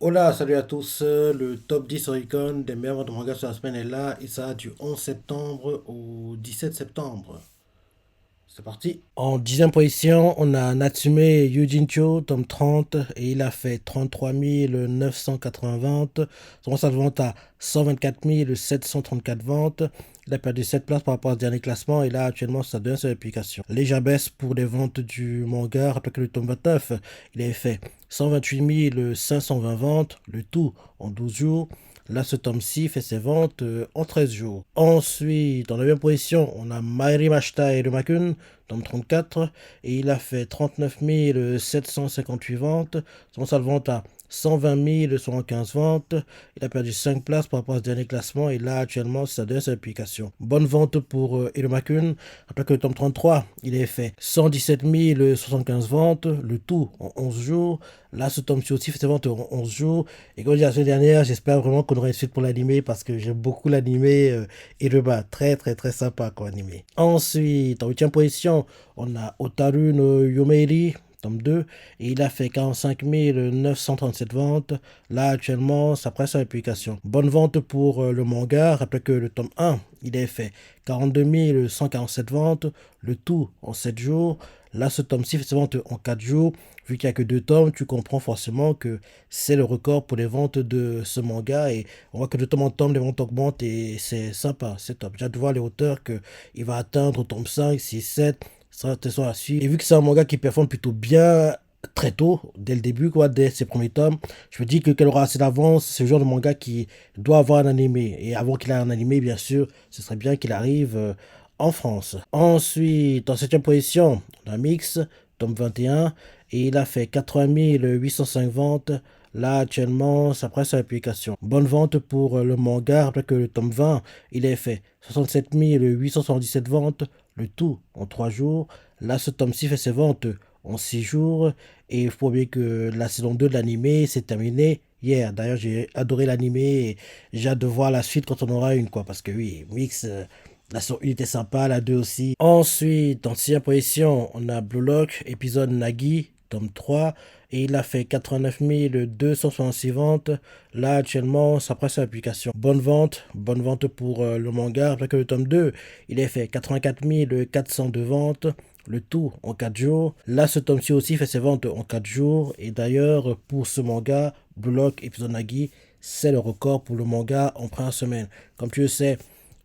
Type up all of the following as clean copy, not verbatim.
Hola, salut à tous. Le top 10 Oricon des meilleurs ventes de manga sur la semaine est là et ça va du 11 septembre au 17 septembre. C'est parti. En dixième position, on a Natsume Yujincho, tome 30, et il a fait 33 980 ventes. Son salle de vente à 124 734 ventes. Il a perdu 7 places par rapport au dernier classement et là actuellement ça devient sa publication. Léger baisse pour les ventes du manga. Rappelez que le tome 29, il avait fait 128 520 ventes, le tout en 12 jours. Là, ce tome-ci fait ses ventes en 13 jours. Ensuite, en 9 position, on a Mairi Mashita et Rumakun, tome 34, et il a fait 39 758 ventes. Son salle de vente à 120 115 ventes. Il a perdu 5 places par rapport à ce dernier classement, et là, actuellement, ça donne sa publication. Bonne vente pour Irumakun. Après que le tome 33, il a fait 117 075 ventes, le tout en 11 jours. Là, ce tome-ci aussi fait ses ventes en 11 jours. Et comme je disais la semaine dernière, j'espère vraiment qu'on aura une suite pour l'animé parce que j'aime beaucoup l'animé Iruba. Très, très, très sympa comme animé. Ensuite, en 8 position, on a Otaru no Yomeiri, tome 2, et il a fait 45 937 ventes. Là, actuellement, ça presse sa publication. Bonne vente pour le manga. Rappelez que le tome 1, il a fait 42 147 ventes, le tout en 7 jours. Là, ce tome-ci fait ses ventes en 4 jours. Vu qu'il n'y a que 2 tomes, tu comprends forcément que c'est le record pour les ventes de ce manga. Et on voit que de tome en tome, les ventes augmentent et c'est sympa, c'est top. J'ai hâte de voir les hauteurs qu'il va atteindre au tome 5, 6, 7. Ça sera à suivre. Et vu que c'est un manga qui performe plutôt bien très tôt, dès le début, quoi, dès ses premiers tomes, je me dis que qu'elle aura assez d'avance. C'est le genre de manga qui doit avoir un animé. Et avant qu'il ait un animé, bien sûr, ce serait bien qu'il arrive en France. Ensuite, en septième position, on a Mix, tome 21, et il a fait 80 805 ventes. Là, actuellement, ça presse sa publication. Bonne vente pour le manga. Rappelez que le tome 20, il a fait 67 877 ventes, le tout en 3 jours. Là, ce tome-ci fait ses ventes en 6 jours. Et il faut oublier que la saison 2 de l'animé s'est terminée hier. D'ailleurs, j'ai adoré l'animé et j'ai hâte de voir la suite quand on aura une, quoi. Parce que oui, Mix, la saison 1 était sympa, la 2 aussi. Ensuite, en 6 position, on a Blue Lock, épisode Nagi, tome 3. Et il a fait 89 266 ventes. Là, actuellement, ça presse sa publication. Bonne vente pour le manga. Après que le tome 2, il a fait 84 402 ventes. Le tout en 4 jours. Là, ce tome-ci aussi fait ses ventes en 4 jours. Et d'ailleurs, pour ce manga, Blue Lock, épisode Nagi, c'est le record pour le manga en première semaine. Comme tu le sais,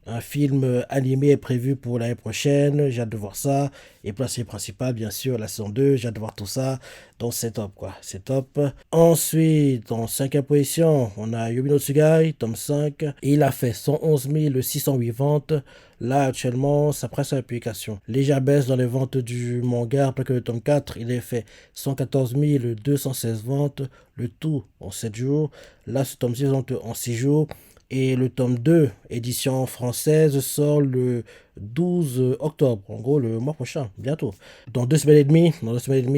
un film animé est prévu pour l'année prochaine. J'ai hâte de voir ça. Et pour la série principale, bien sûr, la saison 2. J'ai hâte de voir tout ça. Donc c'est top, quoi. C'est top. Ensuite, en cinquième position, on a Yumi no Tsugai, tome 5. Et il a fait 111 608 ventes. Là, actuellement, ça presse à la publication. Légère baisse dans les ventes du manga. Après que le tome 4, il a fait 114 216 ventes. Le tout en 7 jours. Là, ce tome 6 en 6 jours. Et le tome 2, édition française, sort le 12 octobre, en gros le mois prochain, bientôt. Dans 2 semaines et demie,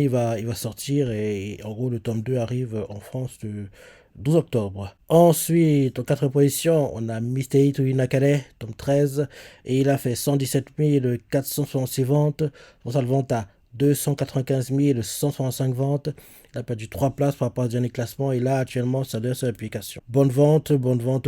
il va sortir et en gros le tome 2 arrive en France le 12 octobre. Ensuite, en 4 position, on a Mystère to Inakare, tome 13, et il a fait 117 466 ventes, on ça le vente à 295 165 ventes. Il a perdu 3 places par rapport au dernier classement et là actuellement ça donne sa publication. Bonne vente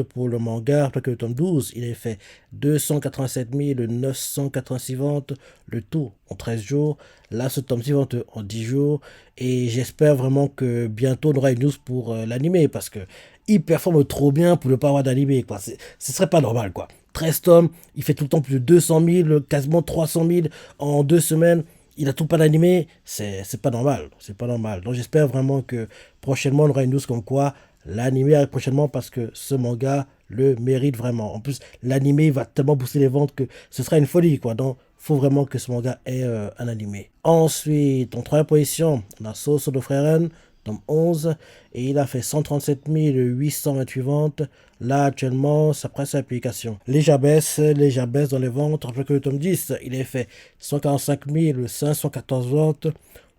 pour le manga. Après que le tome 12, il a fait 287 986 ventes, le tout en 13 jours. Là ce tome 6 vente en 10 jours et j'espère vraiment que bientôt on aura une news pour l'animé parce que il performe trop bien pour ne pas avoir d'animé, quoi. Ce serait pas normal, quoi. 13 tomes, il fait tout le temps plus de 200 000, quasiment 300 000 en 2 semaines. Il a tout pas d'animé, c'est pas normal, c'est pas normal. Donc j'espère vraiment que prochainement on aura une news comme quoi l'animé arrive prochainement parce que ce manga le mérite vraiment. En plus, l'animé va tellement booster les ventes que ce sera une folie, quoi. Donc faut vraiment que ce manga ait un animé. Ensuite, en troisième position, on a Soso de Freren, tome 11, et il a fait 137 828 ventes. Là, actuellement, ça presse sa publication. Légère baisse dans les ventes. Après que le tome 10, il a fait 145 514 ventes,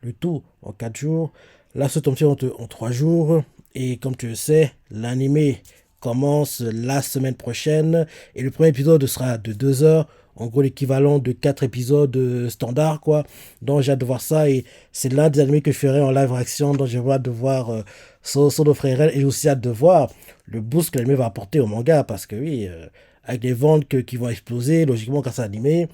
le tout en 4 jours. Là, ce tome-ci en 3 jours. Et comme tu le sais, l'animé commence la semaine prochaine. Et le premier épisode sera de 2 heures. En gros, l'équivalent de 4 épisodes standard, quoi. Donc, j'ai hâte de voir ça. Et c'est l'un des animés que je ferai en live action. Donc, j'ai hâte de voir Solo Frérel. Et j'ai aussi hâte de voir le boost que l'animé va apporter au manga. Parce que oui, avec les ventes qui vont exploser, logiquement, quand c'est animé,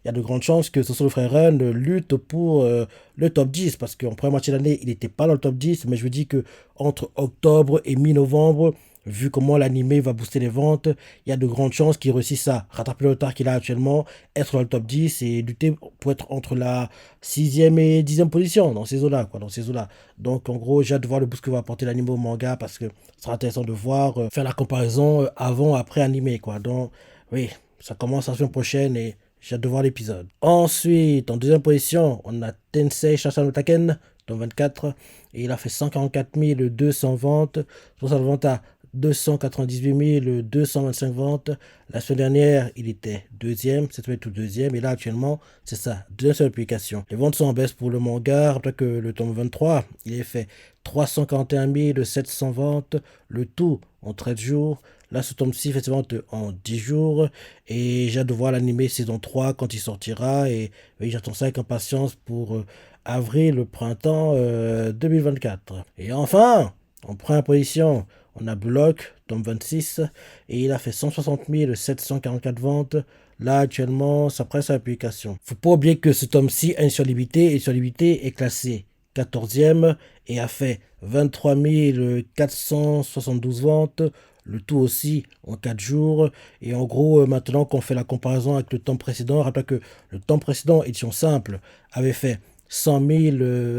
il y a de grandes chances que Solo Frérel lutte pour le top 10. Parce qu'en première moitié d'année, il n'était pas dans le top 10. Mais je me dis que entre octobre et mi-novembre, vu comment l'animé va booster les ventes, il y a de grandes chances qu'il réussisse à rattraper le retard qu'il a actuellement, être dans le top 10 et lutter pour être entre la sixième et dixième position dans ces eaux-là, quoi, dans ces eaux-là. Donc, en gros, j'ai hâte de voir le boost que va apporter l'animé au manga parce que ce sera intéressant de voir, faire la comparaison avant-après animé, quoi. Donc, oui, ça commence la semaine prochaine et j'ai hâte de voir l'épisode. Ensuite, en deuxième position, on a Tensei Shasha no Taken, dans 24, et il a fait 144 200 ventes, pour sa vente à 298 225 ventes. La semaine dernière, il était deuxième, cette semaine tout deuxième, et là actuellement, c'est ça, deuxième seule publication. Les ventes sont en baisse pour le manga, rappelez que le tome 23, il est fait 341 700 ventes, le tout en 13 jours. Là, ce tome-ci fait ses ventes en 10 jours, et j'ai hâte de voir l'animé saison 3 quand il sortira, et oui, j'attends ça avec impatience pour avril, le printemps 2024. Et enfin, en première position, on a Block, tome 26, et il a fait 160 744 ventes. Là, actuellement, ça presse sa publication. Faut pas oublier que ce tome-ci a une surlimité, et surlimité est classé 14e et a fait 23 472 ventes. Le tout aussi en 4 jours. Et en gros, maintenant qu'on fait la comparaison avec le tome précédent, rappelez que le tome précédent, édition simple, avait fait 100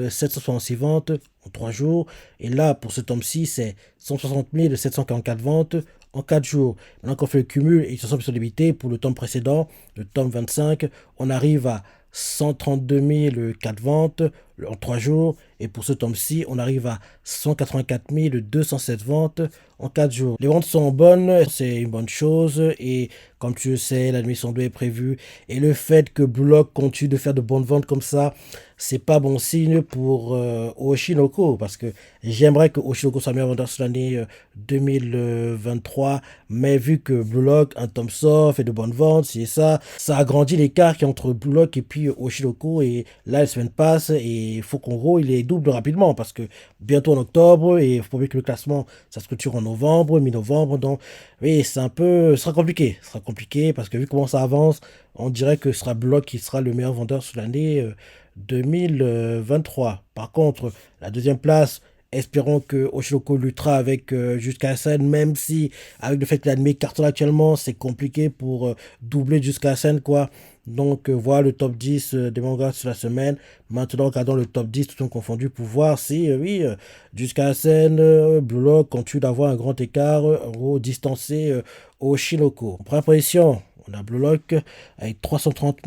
766 ventes en 3 jours. Et là, pour ce tome-ci, c'est 160 744 ventes en 4 jours. Maintenant qu'on fait le cumul et sur limité, pour le tome précédent, le tome 25, on arrive à 132 4 ventes en 3 jours. Et pour ce tome-ci, on arrive à 184 207 ventes en 4 jours. Les ventes sont bonnes, c'est une bonne chose. Et comme tu le sais, l'admission 2 est prévue. Et le fait que Block continue de faire de bonnes ventes comme ça, c'est pas bon signe pour Oshinoko. Parce que j'aimerais que Oshinoko soit meilleur vendeur sur l'année 2023. Mais vu que Block, un tome sort, fait de bonnes ventes, c'est ça, ça agrandit l'écart qui est entre Block et puis Oshinoko. Et là, les semaines passent et il faut qu'en gros, il est double rapidement. Parce que bientôt en octobre, et il faut pas que le classement, ça se clôture en novembre, mi-novembre. Donc, oui, c'est un peu. Ce sera compliqué. Ce sera compliqué parce que vu comment ça avance, on dirait que ce sera Block qui sera le meilleur vendeur sur l'année 2023. Par contre, la deuxième place, espérons que Oshinoko luttera avec jusqu'à scène, même si avec le fait que l'anime cartonne actuellement, c'est compliqué pour doubler jusqu'à scène, quoi. Donc voilà le top 10 des mangas sur la semaine. Maintenant, regardons le top 10 tout en confondu pour voir si, oui, jusqu'à scène, Blue Lock continue d'avoir un grand écart, en gros, distancé Oshinoko. En première position, on a Blue Lock avec 330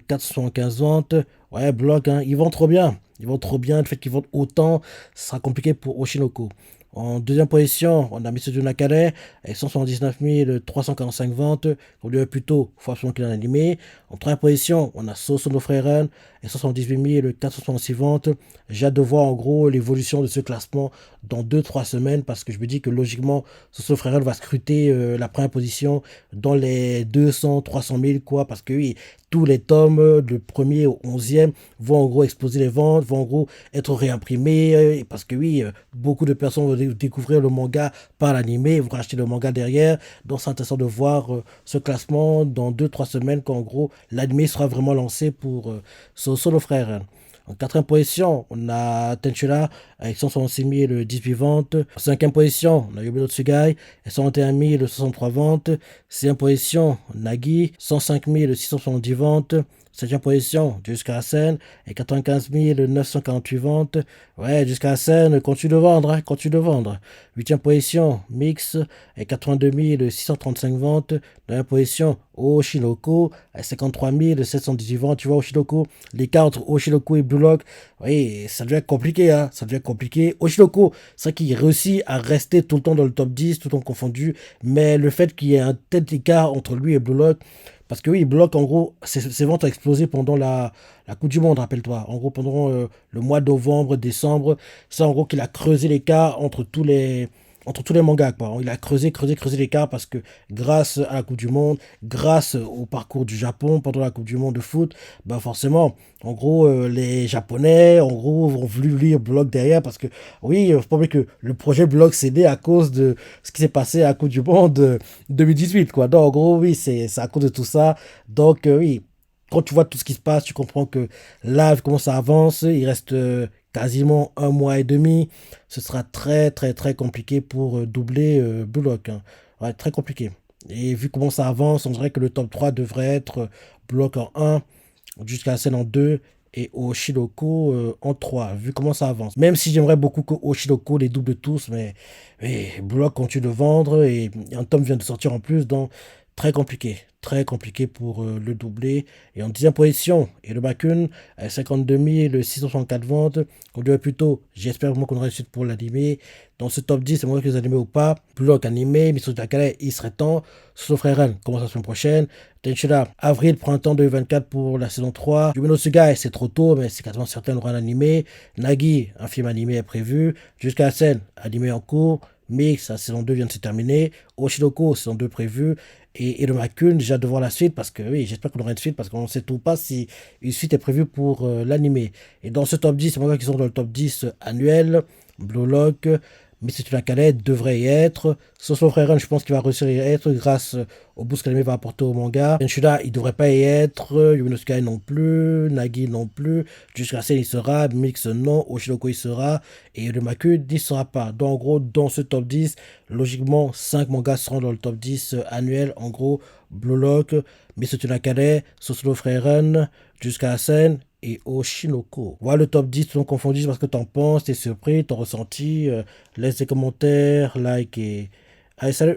475 ventes. Ouais, Block, hein, ils vont trop bien. Ils vont trop bien. Le fait qu'ils vendent autant, ce sera compliqué pour Oshinoko. En deuxième position, on a Mr. Nakane avec 179 345 ventes. On lui a plutôt, il faut absolument qu'il en animé. En troisième position, on a Soso no Freiren et 78 466 ventes. J'ai hâte de voir en gros l'évolution de ce classement dans 2-3 semaines parce que je me dis que logiquement, Soso no Freiren va scruter la première position dans les 200-300 000 quoi. Parce que oui, tous les tomes, du premier au 11e, vont en gros exploser les ventes, vont en gros être réimprimés. Parce que oui, beaucoup de personnes vont découvrir le manga par l'animé, vont acheter le manga derrière. Donc c'est intéressant de voir ce classement dans 2-3 semaines quand en gros l'animé sera vraiment lancé pour Soso no Frère. En quatrième position, on a Tenchura avec 166 018 ventes. En cinquième position, on a Yobi no Tsugai et 121 063 ventes. Sixième position, Nagi, 105 670 ventes. Septième position, jusqu'à la scène, et 95 948 ventes. Ouais, jusqu'à la scène, continue de vendre, hein, continue de vendre. Huitième position, Mix, et 82 635 ventes. Neuvième position, Oshinoko, et 53 718 ventes. Tu vois, Oshinoko, l'écart entre Oshinoko et Blue Lock, oui, ça devient compliqué, hein, ça devient compliqué. Oshinoko, c'est vrai qu'il réussit à rester tout le temps dans le top 10, tout le temps confondu, mais le fait qu'il y ait un tel écart entre lui et Blue Lock, parce que oui, Block, en gros, ses ventes ont explosé pendant la Coupe du Monde, rappelle-toi. En gros, pendant le mois de novembre, décembre, c'est en gros qu'il a creusé l'écart entre tous les entre tous les mangas, quoi. Il a creusé l'écart parce que grâce à la Coupe du Monde, grâce au parcours du Japon pendant la Coupe du Monde de foot, bah forcément, en gros, les Japonais, en gros, ont voulu lire Block derrière parce que, oui, il faut pas oublier que le projet Block s'est né à cause de ce qui s'est passé à la Coupe du Monde 2018, quoi. Donc, en gros, oui, c'est à cause de tout ça. Donc, oui, quand tu vois tout ce qui se passe, tu comprends que là, comment ça avance, il reste quasiment un mois et demi. Ce sera très, très, très compliqué pour doubler Bullock, hein. Ouais, très compliqué. Et vu comment ça avance, on dirait que le top 3 devrait être Bullock en un, jusqu'à la scène en 2 et Oshinoko en 3 vu comment ça avance. Même si j'aimerais beaucoup que Oshinoko les double tous, mais Bullock continue de vendre et un tome vient de sortir en plus, donc très compliqué pour le doubler. Et en 10e position, et le Bakun, 52 664 ventes. On dirait plutôt, j'espère vraiment qu'on aura une suite pour l'animé. Dans ce top 10, c'est moi que les animés ou pas. Block animé, Mitsuki Takane, il serait temps. Sauf Eren commence la semaine prochaine. Tenchira, avril, printemps 2024 pour la saison 3. Yumi no Tsugai, c'est trop tôt, mais c'est quasiment certain, on aura un animé. Nagi, un film animé est prévu. Jusqu'à la scène, animé en cours. Mix, la saison 2 vient de se terminer. Oshinoko, saison 2 prévue. Et le Makun, j'ai hâte de voir la suite parce que oui, j'espère qu'on aura une suite parce qu'on ne sait tout pas si une suite est prévue pour l'animé. Et dans ce top 10, c'est moi qui sont dans le top 10 annuel. Blue Lock, Mitsuki Nakane devrait y être. Solo Freren, je pense qu'il va réussir à y être grâce au boost que l'anime va apporter au manga. Tenshida, il devrait pas y être. Yumi no Sky non plus. Nagi non plus. Jusqu'à Sen, il sera. Mix non. Oshinoko, il sera. Et le Maku, il ne sera pas. Donc, en gros, dans ce top 10, logiquement, 5 mangas seront dans le top 10 annuel. En gros, Blue Lock, Mitsuki Nakane, Solo Freren, jusqu'à Sen et Oshinoko. Voilà le top 10, tout le monde confondu, je sais pas ce que t'en penses, t'es surpris, t'as ressenti, laisse des commentaires, like et... Allez, salut!